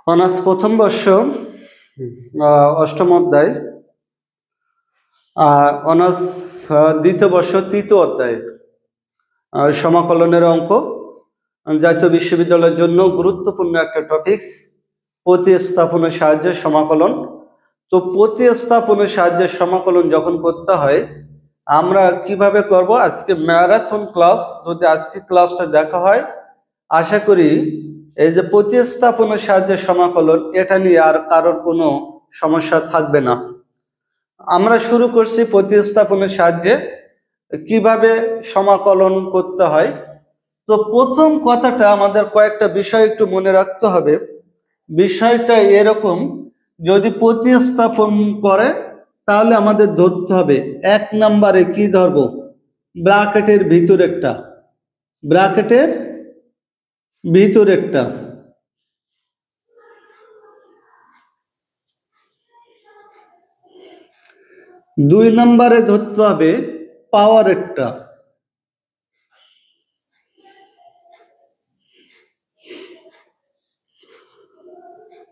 Honours প্রথম বর্ষ অষ্টম অধ্যায়, অনার্স দ্বিতীয় বর্ষ তৃতীয় অধ্যায় সমাকলনের অঙ্ক। জাতীয় বিশ্ববিদ্যালয়ের জন্য গুরুত্বপূর্ণ একটা টপিকস, প্রতিস্থাপনের সাহায্যে সমাকলন। তো প্রতিস্থাপনের সাহায্যে সমাকলন যখন করতে হয় আমরা কিভাবে করব, আজকে ম্যারাথন ক্লাস। যদি আজকে ক্লাসটা দেখা হয় আশা করি এই যে প্রতিস্থাপনের সাহায্যে সমাকলন, এটা নিয়ে আর কারোর কোনো সমস্যা থাকবে না। আমরা শুরু করছি প্রতিস্থাপনের সাহায্যে কিভাবে সমাকলন করতে হয়। তো প্রথম কথাটা আমাদের কয়েকটা বিষয় একটু মনে রাখতে হবে। বিষয়টা এরকম, যদি প্রতিস্থাপন করে তাহলে আমাদের ধরতে হবে এক নম্বরে কি ধরবো, ব্র্যাকেটের ভিতরেরটা, ব্র্যাকেটের ভিতরেরটা। দুই নম্বরে ধরতে হবে পাওয়ারেরটা।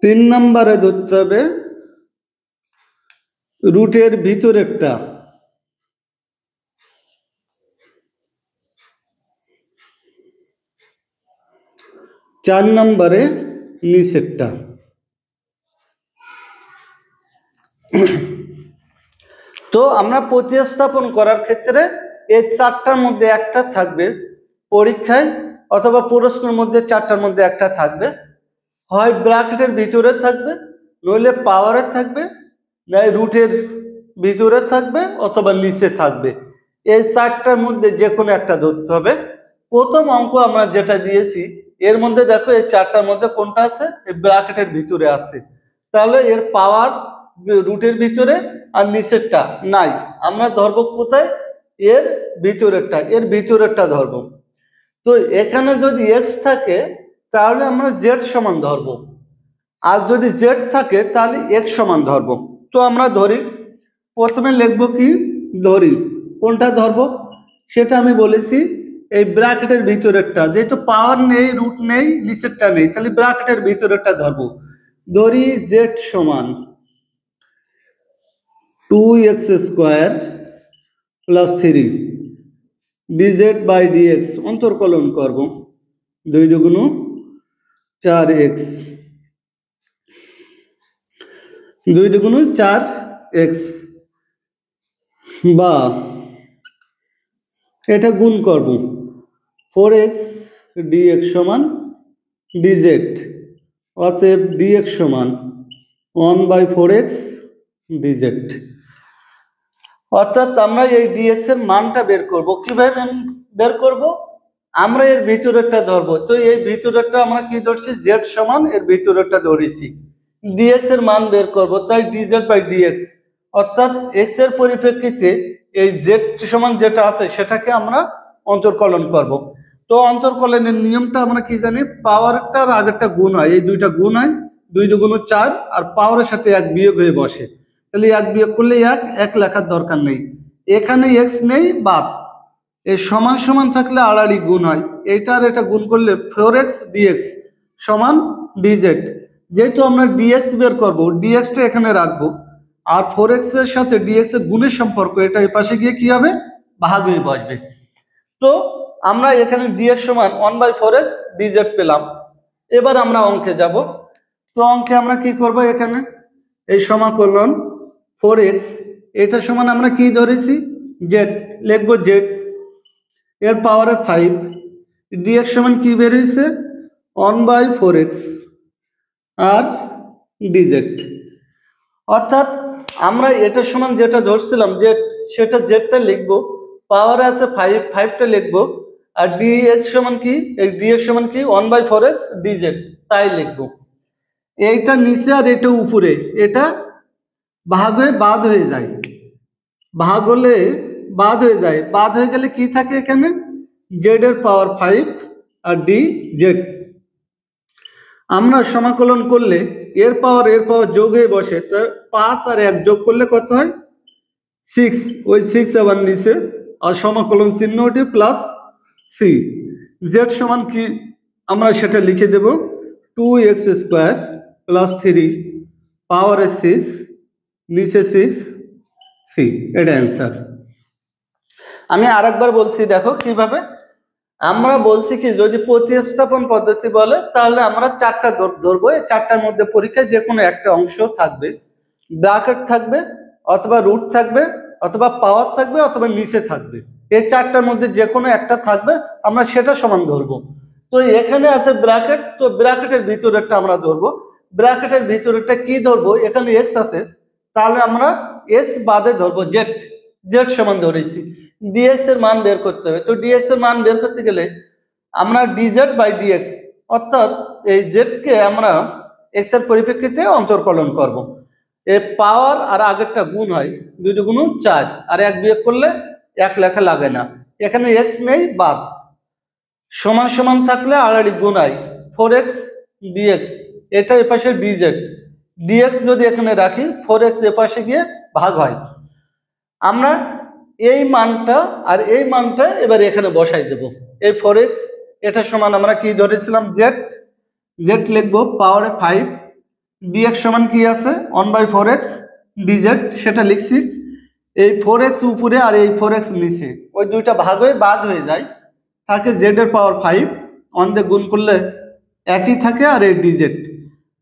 তিন নম্বরে ধরতে হবে রুটের ভিতরেরটা। চার নম্বরে নিচেরটা। তো আমরা প্রতিস্থাপন করার ক্ষেত্রে এই চারটার মধ্যে একটা থাকবে পরীক্ষায়, অথবা প্রশ্নের মধ্যে চারটার মধ্যে একটা থাকবে। হয় ব্র্যাকেটের ভিতরে থাকবে, নইলে পাওয়ারে থাকবে, নয় রুটের ভিতরে থাকবে, অথবা নিচে থাকবে। এই চারটার মধ্যে যে কোনো একটা ধরতে হবে। প্রথম অঙ্ক আমরা যেটা দিয়েছি এর মধ্যে দেখো এই চারটার মধ্যে কোনটা আছে, এই ব্র্যাকেটের ভিতরে আছে। তাহলে এর পাওয়ার রুটের ভিতরে আর নিচেরটা নাই, আমরা ধরবো কোথায়, এর ভিতরেরটা, এর ভিতরেরটা ধরবো। তো এখানে যদি এক্স থাকে তাহলে আমরা জেড সমান ধরবো, আর যদি জেড থাকে তাহলে এক্স সমান ধরবো। তো আমরা ধরি, প্রথমে লিখবো কি, ধরি কোনটা ধরবো সেটা আমি বলেছি এই ব্র্যাকেটের ভিতরেরটা, যেহেতু পাওয়ার নেই, রুট নেই, নিচেরটা নেই, তাহলে ব্র্যাকেটের ভিতরেরটা ধরবো। ধরি জেড সমান 2x² + 3 dz বাই dx, অন্তর্কলন করব। 2 × 4x, 2 × 4x, বা এটা গুণ করব 4x dx সমান dz, অতএব dx সমান 1/4x dz। অর্থাৎ আমরা এই dx এর মানটা বের করব। কিভাবে বের করব, আমরা এর ভিতরেরটা ধরবো। তো এই ভিতরেরটা আমরা কি ধরছি, z সমান এর ভিতরেরটা ধরেছি, dx এর মান বের করব, তাই dz বাই dx, অর্থাৎ x এর পরিপ্রেক্ষিতে এই z সমান যেটা আছে সেটাকে আমরা অন্তর্কলন করব। তো অন্তর্কলনের নিয়মটা আমরা কি জানি, পাওয়ারটার আগেরটা গুণ হয়, এই দুইটা গুণ হয়, 2 × 4, আর পাওয়ারের সাথে 1 বিয়োগ হয়ে বসে, তাহলে 1 বিয়োগ করলে 1 লেখার দরকার নেই। এখানে এক্স নেই, বাদ, এই সমান সমান থাকলে আড়াআড়ি গুণ হয়, এইটার এটা গুণ করলে 4x dx সমান dz। যেহেতু আমরা dx বের করব, dxটা এখানে রাখবো, আর 4x এর সাথে dx এর গুণের সম্পর্ক, এটা এই পাশে গিয়ে কি হবে, ভাগ হয়ে বসবে। তো আমরা এখানে dx সমান 1/4x dz পেলাম। এবার আমরা অঙ্কে যাব। তো অঙ্কে আমরা কি করব, এখানে এই সমাকলন 4x, এটা সমান আমরা কি ধরেছি, z, লিখবো z, এর পাওয়ারে 5, dx সমান কি বের হয়েছে, 1/4x আর dz। অর্থাৎ আমরা এটা সমান যেটা ধরছিলাম z, সেটা জেডটা লিখবো, পাওয়ারে আছে 5টা লিখবো, আর dx সমান কি, এই dx সমান কি 1/4x dz, তাই লিখবো। এইটা নিচে আর এটা উপরে, এটা ভাগ হয়ে বাদ হয়ে যায়, ভাগ হলে বাদ হয়ে যায়, বাদ হয়ে গেলে কি থাকে এখানে, জেড এর পাওয়ার 5 আর ডি জেড। আমরা সমাকলন করলে এর পাওয়ার যোগ হয়ে বসে, তো 5 আর 1 যোগ করলে কত হয়, 6, ওই 6 আবার নিচে, আর সমাকলন চিহ্ন ওটি প্লাস সি। জেড সমান কি আমরা সেটা লিখে দেব 2x² প্লাস 3 পাওয়ারে 6 নিচে 6 সি, এটা অ্যান্সার। আমি আরেকবার বলছি, দেখো কিভাবে আমরা বলছি কি, যদি প্রতিস্থাপন পদ্ধতি বলে তাহলে আমরা চারটা ধরবো। এই চারটার মধ্যে পরীক্ষায় যে কোনো একটা অংশ থাকবে, ব্র্যাকেট থাকবে, অথবা রুট থাকবে, অথবা পাওয়ার থাকবে, অথবা নিচে থাকবে। এই চারটার মধ্যে যে কোনো একটা থাকবে, আমরা সেটা সমান ধরবো। তো এখানে আছে ব্র্যাকেট, তো ব্র্যাকেটের ভিতরেরটা আমরা ধরবো। ব্র্যাকেটের ভিতরেরটা কি ধরবো, এখানে এক্স আছে, তাহলে আমরা এক্স বাদে ধরবো জেড। জেড সমান ধরেছি, ডিএক্স এর মান বের করতে হবে। তো ডিএক্স এর মান বের করতে গেলে আমরা ডিজেড বাই ডিএক্স, অর্থাৎ এই জেড কে আমরা এক্স এর পরিপ্রেক্ষিতে অন্তর্কলন করব। এই পাওয়ার আর আগেরটা গুণ হয়, 2 গুণ 4, আর 1 বিয়োগ করলে 1 লেখা লাগে না, এখানে এক্স নেই, বাদ। সমান সমান থাকলে আড়াআড়ি গুণ হয়, 4x ডিএক্স, এটা এপাশে ডিজেড, ডিএক্স যদি এখানে রাখি 4x এপাশে গিয়ে ভাগ হয়। আমরা এই মানটা আর এই মানটা এবার এখানে বসাই দেব। এই 4x এটা সমান আমরা কি ধরেছিলাম, জেড। জেড লিখবো পাওয়ারে 5, ডিএক্স সমান কি আছে 1/4x ডিজেড, সেটা লিখছি। এই 4x উপরে আর এই 4x নিচে, ওই দুইটা ভাগ হয়ে বাদ হয়ে যায়, থাকে জেড এর পাওয়ার 5, 1 দিয়ে গুণ করলে একই থাকে। আর এই ডিজেড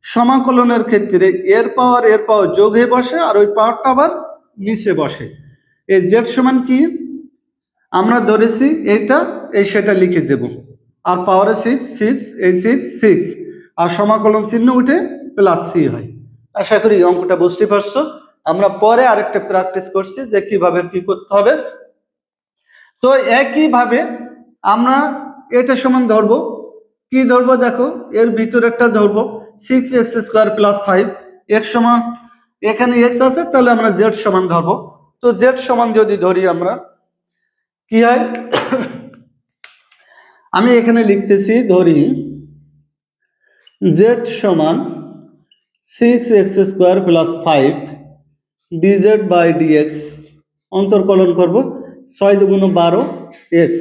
সমাকলনের ক্ষেত্রে এর পাওয়ার যোগ হয়ে বসে, আর ওই পাওয়ারটা আবার নিচে বসে। এই জেড সমান কি আমরা ধরেছি এটা, এই সেটা লিখে দেব। আর পাওয়ারে 6, এই 6, আর সমাকলন চিহ্ন উঠে প্লাস সি হয়। আশা করি অঙ্কটা বুঝতে পারছো। আমরা পরে আরেকটা প্র্যাকটিস করছি যে কিভাবে কি করতে হবে। তো একইভাবে আমরা এটা সমান ধরবো, কি ধরবো দেখো, এর ভিতরে একটা ধরবো 6x² + 5, x সমান, এখানে x আছে তাহলে আমরা z সমান ধরবো। তো z সমান যদি ধরি আমরা কি হয়, আমি এখানে লিখতেছি, ধরি z সমান 6x² + 5 dz বাই dx, অন্তর্কলন করব 6 × 12 x,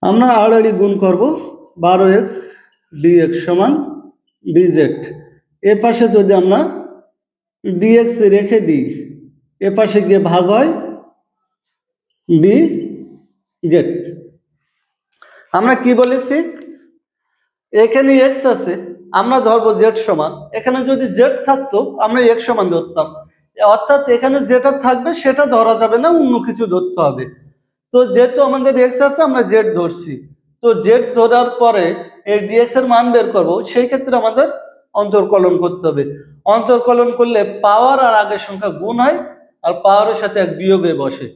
আমরা আড়াআড়ি গুণ করব 12x dx সমান dz। এ পাশে যদি আমরা dx রেখে দিই, এ পাশে গিয়ে ভাগ হয় dz। আমরা কি বলেছি, এখানে x আছে, আমরা ধরবো z সমান, এখানে যদি z থাকতো আমরা x সমান ধরতাম, অর্থাৎ এখানে যেটা থাকবে সেটা ধরা যাবে না, অন্য কিছু ধরতে হবে। তো যেহেতু আমাদের x আছে আমরা z ধরছি, তো z ধরার পরে এই dx এর মান বের করব, সেই ক্ষেত্রে আমাদের অন্তর্কলন করতে হবে। অন্তর্কলন করলে পাওয়ার আর আগের সংখ্যা গুণ হয়, আর পাওয়ারের সাথে 1 বিয়োগ হয়ে বসে।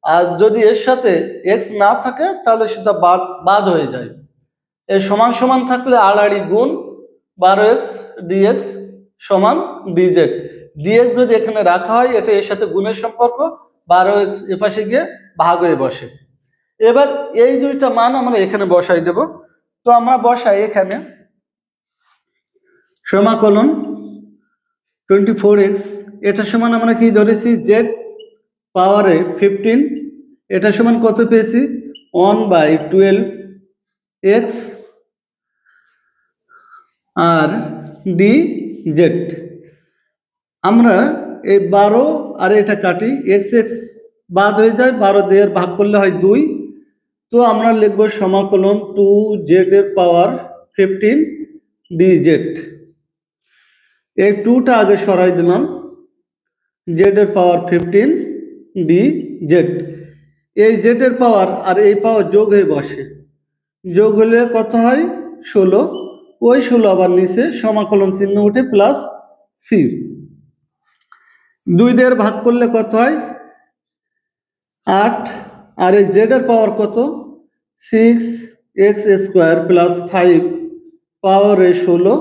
আর যদি এর সাথে x না থাকে তাহলে সেটা বাদ হয়ে যায়। এই সমান সমান থাকলে আড়াআড়ি গুণ 12x dx সমান dz। dx যদি এখানে রাখা হয়, এটা এর সাথে গুণের সম্পর্ক, 12x এপাশে গিয়ে ভাগ হয়ে বসে। এবার এই দুইটা মান আমরা এখানে বসাই দেব। তো আমরা বসাই এখানে সমাকলন 24x, এটা সমান আমরা কি ধরেছি, z পাওয়ারে 15, এটা সমান কত পেয়েছি 1/12x আর dz। আমরা এই 12 আর এটা কাটি, x বাদ হয়ে যায়, 12 দিয়ে ভাগ করলে হয় 2। তো আমরা লিখব সমাকলন 2z এর পাওয়ার 15 dz। এই 2টা আগে সরাই দিলাম, z এর পাওয়ার 15 dz। এই z এর পাওয়ার আর এই পাওয়ার যোগ হয়ে বসে, যোগ হলে কত হয় 16, ওই 16 আবার নিচে সমাকলন চিহ্ন উঠে প্লাস সি। 2 দিয়ে ভাগ করলে কত হয় 8, আর এই z এর পাওয়ার কত 6x² + 5 পাওয়ারে 16,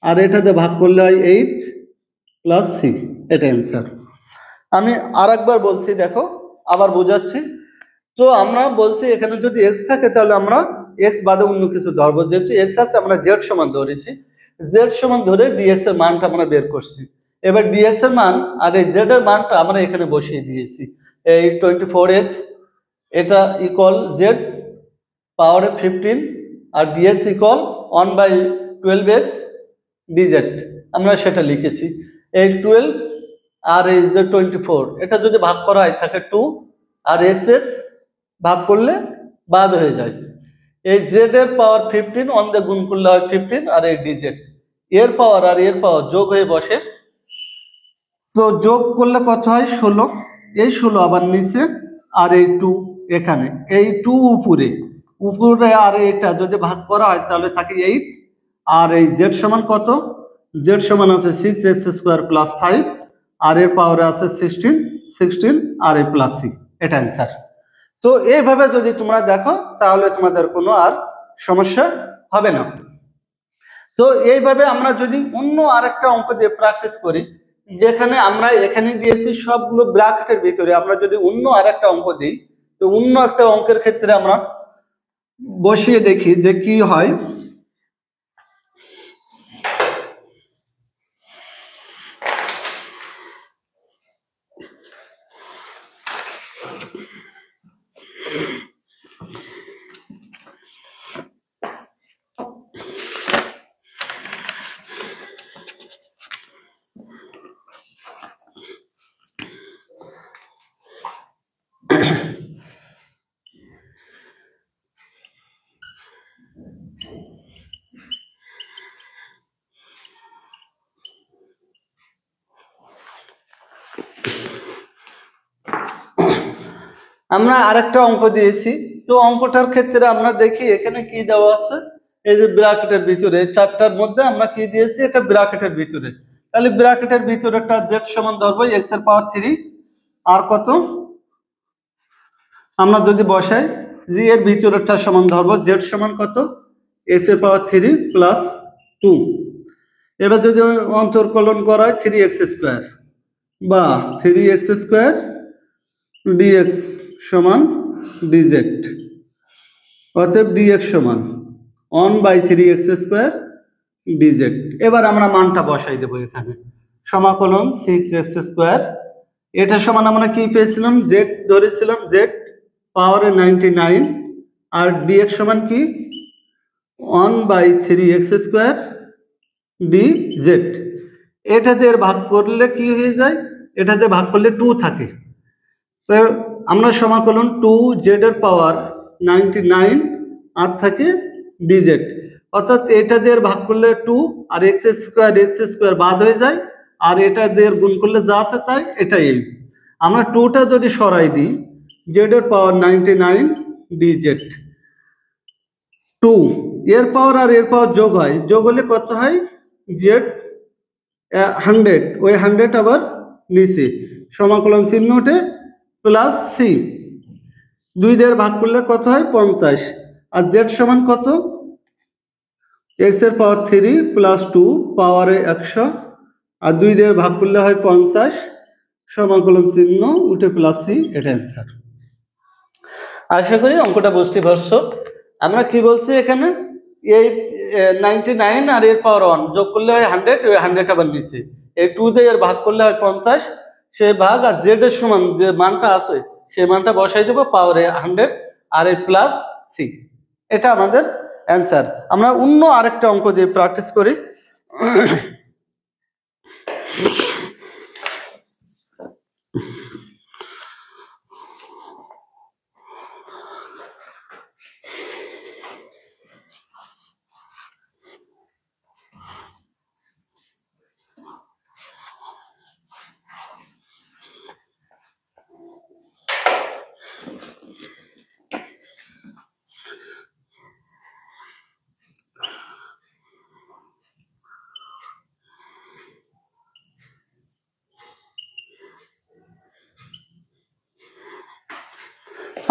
আর এটাতে ভাগ করলে হয় 8 + c, এটা অ্যান্সার। আমি আরেকবার বলছি, দেখো আবার বোঝাচ্ছি। তো আমরা বলছি এখানে যদি x থাকে তাহলে আমরা x বাদে অন্য কিছু ধরবো, যেহেতু x আছে আমরা z সমান ধরেছি, z সমান ধরে dx এর মানটা আমরা বের করছি। এবার dx এর মান আর এই z এর মানটা আমরা এখানে বসিয়ে দিয়েছি। এই 24x এটা ইকুয়াল z পাওয়ারে 15 আর dx ইকুয়াল 1/12x ডিজেড আমরা সেটা লিখেছি। এই 12 আর এই যে 24 এটা যদি ভাগ করা হয় থাকে 2 আর এক্স এক্স ভাগ করলে বাদ হয়ে যায়। এই জেড এর পাওয়ার 15 অন দিয়ে গুণ করলে হয় 15 আর এই ডিজেড এর পাওয়ার আর এর পাওয়ার যোগ হয়ে বসে, তো যোগ করলে কত হয় 16, এই 16 আবার নিচে আর এই 2 এখানে, এই 2 উপরে উপরে আর এটা যদি ভাগ করা হয় তাহলে থাকে 8 আর এই জেড সমান কত, জেড সমান আছে 6x² + 5 আর এর পাওয়ারে আছে 16 আর এই প্লাস সি, এটা অ্যান্সার। তো এইভাবে যদি তোমরা দেখো তাহলে তোমাদের কোনো আর সমস্যা হবে না। তো এইভাবে আমরা যদি অন্য আরেকটা অঙ্ক দিয়ে প্র্যাকটিস করি, যেখানে আমরা এখানে দিয়েছি সবগুলো ব্র্যাকেটের ভিতরে, আমরা যদি অন্য আরেকটা অঙ্ক দিই, তো অন্য একটা অঙ্কের ক্ষেত্রে আমরা বসিয়ে দেখি যে কি হয়। আমরা আরেকটা অঙ্ক দিয়েছি, তো অঙ্কটার ক্ষেত্রে আমরা দেখি এখানে কি দেওয়া আছে। এই যে ব্র্যাকেটের ভিতরে চারটার মধ্যে আমরা কি দিয়েছি, এটা ব্র্যাকেটের ভিতরে, তাহলে ব্র্যাকেটের ভিতরেটা জেড সমান ধরবো এক্স এর পাওয়ার 3 আর কত, আমরা যদি বসাই জি এর ভিতরেরটা সমান ধরবো জেড সমান কত, এক্স এর পাওয়ার 3 + 2, এবার যদি অন্তর্কলন করা হয় 3x² বা 3x² dx সমান dz, অতএব dx সমান 1/3x² dz। এবার আমরা মানটা বসাই দেবো এখানে, সমাকলন 6x², এটা সমান আমরা কি পেয়েছিলাম, z ধরেছিলাম, z পাওয়ারে 99 আর dx সমান কি 1/3x² dz। এটা দিয়ে ভাগ করলে কি হয়ে যায়, এটা দিয়ে ভাগ করলে 2 থাকে, তো আমরা সমাকলন 2z এর পাওয়ার 99 আর থাকে dz, অর্থাৎ এটা দিয়ে ভাগ করলে 2 আর x² বাদ হয়ে যায় আর এটা দিয়ে গুণ করলে যা আছে তাই, এটাই আমরা 2টা যদি সরাই দিই z এর পাওয়ার 99 dz, 2 এর পাওয়ার আর এর পাওয়ার যোগ হয়, যোগ হলে কত হয় z 100, ওই 100 আবার নিচে সমাকলন চিহ্ন ওঠে প্লাস সি, 2 দিয়ে ভাগ করলে কত হয় 50 আর জেড সমান কত, এক্স এর পাওয়ার 3 + 2 পাওয়ারে 100 আর 2 দিয়ে ভাগ করলে হয় 50 সমাকলন চিহ্ন উঠে প্লাস সি, এটা অ্যান্সার। আশা করি অঙ্কটা বুঝতে পারছো। আমরা কি বলছি এখানে, এই 99 আর এর পাওয়ার 1 যোগ করলে হয় 100, ওই 100 আবার নিচে এই 2 দিয়ে এর ভাগ করলে হয় 50 সেই ভাগ আর জেড এর সমান যে মানটা আছে সেই মানটা বসাই দেবো পাওয়ারে 100 আর এই প্লাস সি, এটা আমাদের অ্যান্সার। আমরা অন্য আরেকটা অঙ্ক দিয়ে প্র্যাকটিস করি।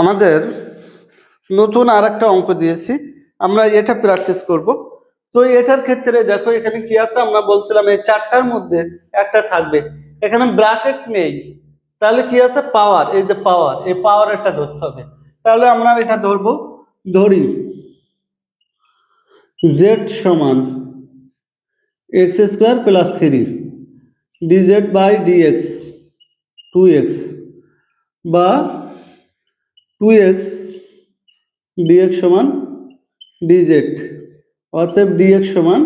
আমাদের নতুন আরেকটা অঙ্ক দিয়েছি, আমরা এটা প্র্যাকটিস করব। তো এটার ক্ষেত্রে দেখো এখানে কি আছে, আমরা বলছিলাম এই চারটার মধ্যে একটা থাকবে, এখানে ব্র্যাকেট নেই, তাহলে কি আছে পাওয়ার, এই যে পাওয়ার, এই পাওয়ার একটা ধরতে হবে, তাহলে আমরা এটা ধরবো, ধরি z সমান x² + 3 dz/dx 2x বা 2x dx সমান dz, অতএব dx সমান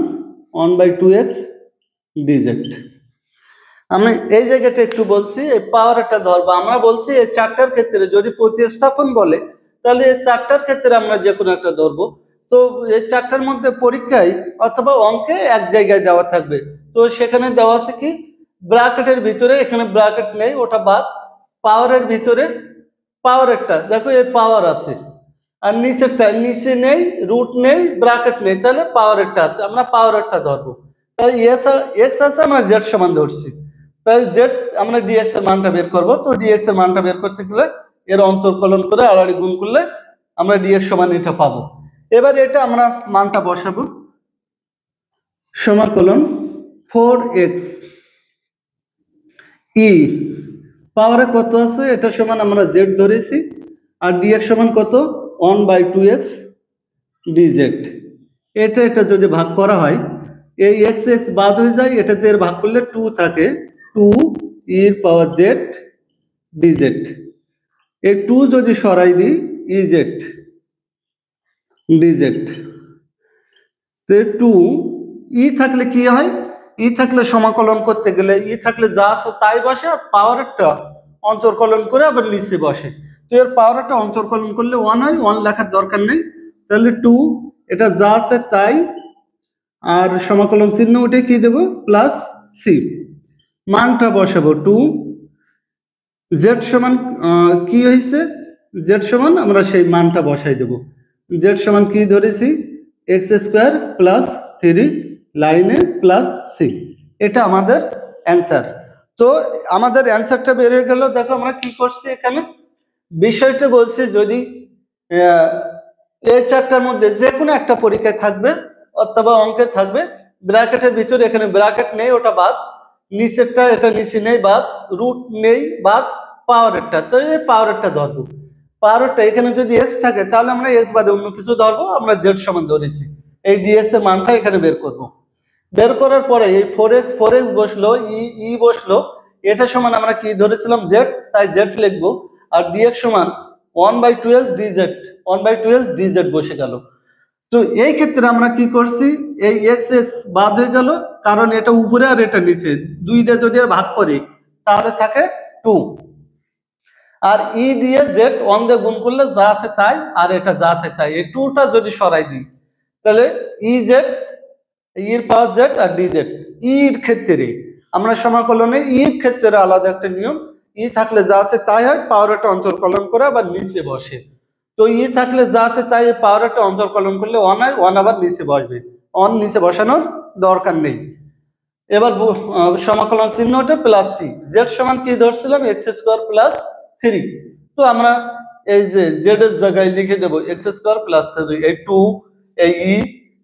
1/2x dz। আমি এই জায়গাটা একটু বলছি, এই পাওয়ারটা ধরবো। আমরা বলছি এই চারটার ক্ষেত্রে যদি প্রতিস্থাপন বলে তাহলে এই চারটার ক্ষেত্রে আমরা যে কোনো একটা ধরবো। তো এই চারটার মধ্যে পরীক্ষায় অথবা অঙ্কে এক জায়গায় দেওয়া থাকবে, তো সেখানে দেওয়া আছে কি ব্র্যাকেটের ভিতরে, এখানে ব্র্যাকেট নেই ওটা বাদ, পাওয়ারের ভিতরে পাওয়ারেরটা দেখো এই পাওয়ার আছে, আর নিচেরটা নিচে নেই, রুট নেই, ব্র্যাকেট নেই, তাহলে পাওয়ারেরটা আছে, আমরা পাওয়ারেরটা ধরবো। তাহলে এক্স আছে, আমরা জেড সমান ধরছি, তাহলে জেড আমরা ডিএক্স এর মানটা বের করব। তো ডিএক্স এর মানটা বের করতে গেলে এর অন্তর্কলন করে আড়াআড়ি গুণ করলে আমরা ডিএক্স সমান এটা পাবো। এবার এটা আমরা মানটা বসাবো, সমাকলন 4x ই পাওয়ারে কত আছে এটা সমান আমরা জেড ধরেছি, আর ডিএক্স সমান কত 1/2x dz। এটা যদি ভাগ করা হয় এই এক্স এক্স বাদ হয়ে যায়, এটাতে এর ভাগ করলে 2 থাকে, 2 এর পাওয়ার জেড ডিজেড। এই 2 যদি সরাই দিই ইজেড ডিজেড, তো 2 ই থাকলে কি হয়, ই থাকলে সমাকলন করতে গেলে ই থাকলে যা আছে তাই বসে, আর পাওয়ারটা অন্তর্কলন করে আবার নিচে বসে। তো এর পাওয়ারটা অন্তর্কলন করলে 1 হয়, 1 লেখার দরকার নেই, তাহলে 2 এটা যা আছে তাই, আর সমাকলন চিহ্ন উঠে কি দেব প্লাস সি, মানটা বসাবো 2। জেড সমান কি হয়েছে, জেড সমান আমরা সেই মানটা বসাই দেব। জেড সমান কি ধরেছি x² প্লাস 3 লাইনে প্লাস সি, এটা আমাদের অ্যান্সার। তো আমাদের অ্যান্সারটা বের হয়ে গেল। দেখো আমরা কি করছি এখানে, বিষয়টা বলছি যদি এই চারটার মধ্যে যে কোনো একটা পরীক্ষায় থাকবে অথবা অঙ্কে থাকবে, ব্র্যাকেটের ভিতরে এখানে ব্র্যাকেট নেই ওটা বাদ, নিচেরটা এটা নিচে নেই বাদ, রুট নেই বাদ, পাওয়ারেরটা, তো এই পাওয়ারেরটা ধরবো। পাওয়ারেরটা এখানে যদি এক্স থাকে তাহলে আমরা এক্স বাদে অন্য কিছু ধরবো, আমরা জেড সমান ধরেছি, এই ডিএক্স এর মানটা এখানে বের করব। বের করার পরে এই 4x বসলো, ই বসলো, এটা সমান আমরা কি ধরেছিলাম জেড, তাই জেড লিখবো, আর ডিএক্স সমান 1/2x dz, 1/2x dz বসে গেল। তো এই ক্ষেত্রে আমরা কি করছি, এই এক্স এক্স বাদ হয়ে গেল, কারণ এটা উপরে আর এটা নিচে, দুইটা যদি ভাগ করি তাহলে থাকে 2, আর ই দিয়ে জেড 1 দিয়ে গুণ করলে যা আছে তাই, আর এটা যা আছে তাই, এই 2টা যদি সরাই দিই তাহলে ই জেড, ইর পাওয়ার জেড আর ডিজেড। ইর ক্ষেত্রে আমরা সমাকলনে ইর ক্ষেত্রে আলাদা একটা নিয়ম, ই থাকলে যা আছে তাই হয়, পাওয়ারটা অন্তর্কলন করে আবার নিচে বসে। তো ই থাকলে যা আছে তাই পাওয়ারটা অন্তর্কলন করলে 1 হয়, 1 আবার নিচে বসবে, 1 নিচে বসানোর দরকার নেই। এবার সমাকলন চিহ্নটা প্লাস সি, জেড সমান কি ধরছিলাম x² প্লাস 3, তো আমরা এই যে জেড এর জায়গায় লিখে দেব x² প্লাস 3, এই 2 এই ই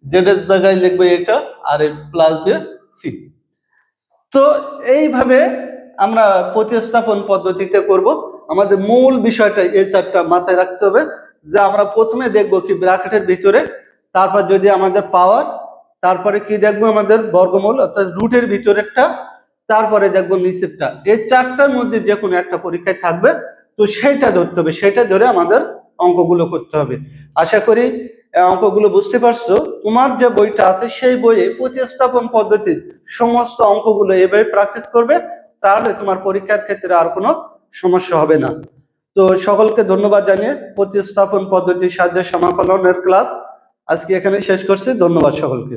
জেড এর জায়গায় লিখবে এটা, আর এই প্লাস দিয়ে সি। তো এইভাবে আমরা প্রতিস্থাপন পদ্ধতিতে করব। আমাদের মূল বিষয়টা এই চারটা মাথায় রাখতে হবে, যে আমরা প্রথমে দেখব কি ব্র্যাকেটের ভিতরে, তারপর যদি আমাদের পাওয়ার, তারপরে কি দেখবো আমাদের বর্গমূল অর্থাৎ রুটের ভিতরেরটা, তারপরে দেখবো নিচেরটা। এই চারটার মধ্যে যে কোনো একটা পরীক্ষায় থাকবে, তো সেইটা ধরতে হবে, সেটা ধরে আমাদের অঙ্কগুলো করতে হবে। আশা করি অঙ্কগুলো বুঝতে পারছো। তোমার যে বইটা আছে সেই বইয়ে প্রতিস্থাপন পদ্ধতির সমস্ত অঙ্কগুলো এভাবে প্র্যাকটিস করবে, তাহলে তোমার পরীক্ষার ক্ষেত্রে আর কোনো সমস্যা হবে না। তো সকলকে ধন্যবাদ জানিয়ে প্রতিস্থাপন পদ্ধতির সাহায্যে সমাকলনের ক্লাস আজকে এখানে শেষ করছি। ধন্যবাদ সকলকে।